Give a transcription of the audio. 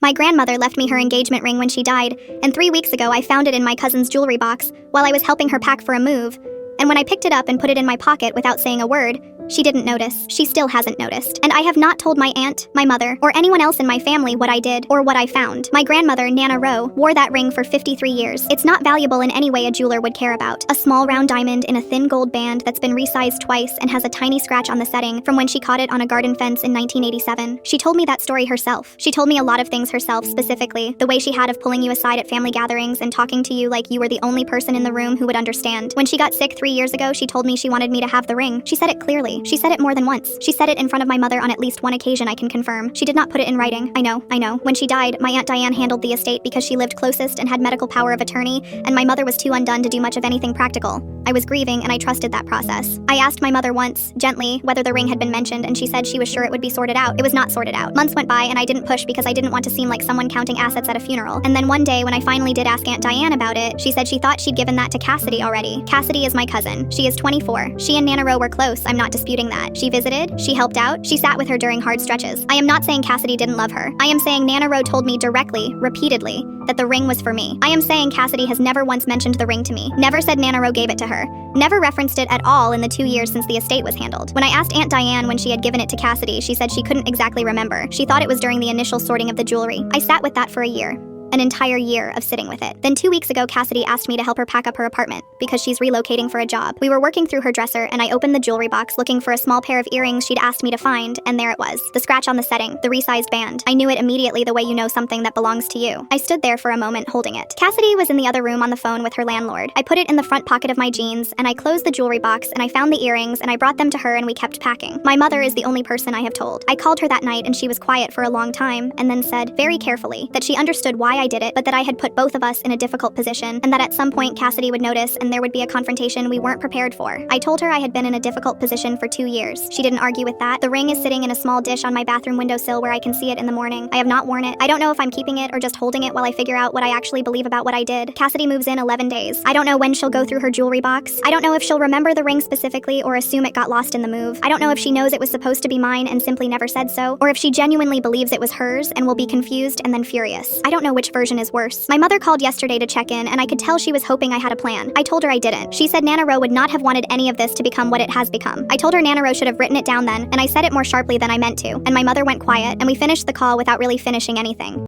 My grandmother left me her engagement ring when she died, and 3 weeks ago I found it in my cousin's jewelry box while I was helping her pack for a move. And when I picked it up and put it in my pocket without saying a word, she didn't notice. She still hasn't noticed. And I have not told my aunt, my mother, or anyone else in my family what I did or what I found. My grandmother, Nana Rowe, wore that ring for 53 years. It's not valuable in any way a jeweler would care about. A small round diamond in a thin gold band that's been resized twice and has a tiny scratch on the setting from when she caught it on a garden fence in 1987. She told me that story herself. She told me a lot of things herself, specifically the way she had of pulling you aside at family gatherings and talking to you like you were the only person in the room who would understand. When she got sick 3 years ago, she told me she wanted me to have the ring. She said it clearly. She said it more than once. She said it in front of my mother on at least one occasion, I can confirm. She did not put it in writing. I know. When she died, my Aunt Diane handled the estate because she lived closest and had medical power of attorney, and my mother was too undone to do much of anything practical. I was grieving and I trusted that process. I asked my mother once, gently, whether the ring had been mentioned, and she said she was sure it would be sorted out. It was not sorted out. Months went by and I didn't push because I didn't want to seem like someone counting assets at a funeral. And then one day when I finally did ask Aunt Diane about it, she said she thought she'd given that to Cassidy already. Cassidy is my cousin. She is 24. She and Nana Rowe were close. I'm not disputing that. She visited, she helped out, she sat with her during hard stretches. I am not saying Cassidy didn't love her. I am saying Nana Rowe told me directly, repeatedly, that the ring was for me. I am saying Cassidy has never once mentioned the ring to me. Never said Nana Rowe gave it to her. Never referenced it at all in the 2 years since the estate was handled. When I asked Aunt Diane when she had given it to Cassidy, she said she couldn't exactly remember. She thought it was during the initial sorting of the jewelry. I sat with that for a year. An entire year of sitting with it. Then 2 weeks ago, Cassidy asked me to help her pack up her apartment because she's relocating for a job. We were working through her dresser and I opened the jewelry box looking for a small pair of earrings she'd asked me to find, and there it was. The scratch on the setting, the resized band. I knew it immediately, the way you know something that belongs to you. I stood there for a moment holding it. Cassidy was in the other room on the phone with her landlord. I put it in the front pocket of my jeans and I closed the jewelry box and I found the earrings and I brought them to her and we kept packing. My mother is the only person I have told. I called her that night and she was quiet for a long time and then said, very carefully, that she understood why I did it, but that I had put both of us in a difficult position, and that at some point Cassidy would notice and there would be a confrontation we weren't prepared for. I told her I had been in a difficult position for 2 years. She didn't argue with that. The ring is sitting in a small dish on my bathroom windowsill where I can see it in the morning. I have not worn it. I don't know if I'm keeping it or just holding it while I figure out what I actually believe about what I did. Cassidy moves in 11 days. I don't know when she'll go through her jewelry box. I don't know if she'll remember the ring specifically or assume it got lost in the move. I don't know if she knows it was supposed to be mine and simply never said so, or if she genuinely believes it was hers and will be confused and then furious. I don't know which version is worse. My mother called yesterday to check in and I could tell she was hoping I had a plan. I told her I didn't. She said Nana Rowe would not have wanted any of this to become what it has become. I told her Nana Rowe should have written it down then, and I said it more sharply than I meant to, and my mother went quiet and we finished the call without really finishing anything.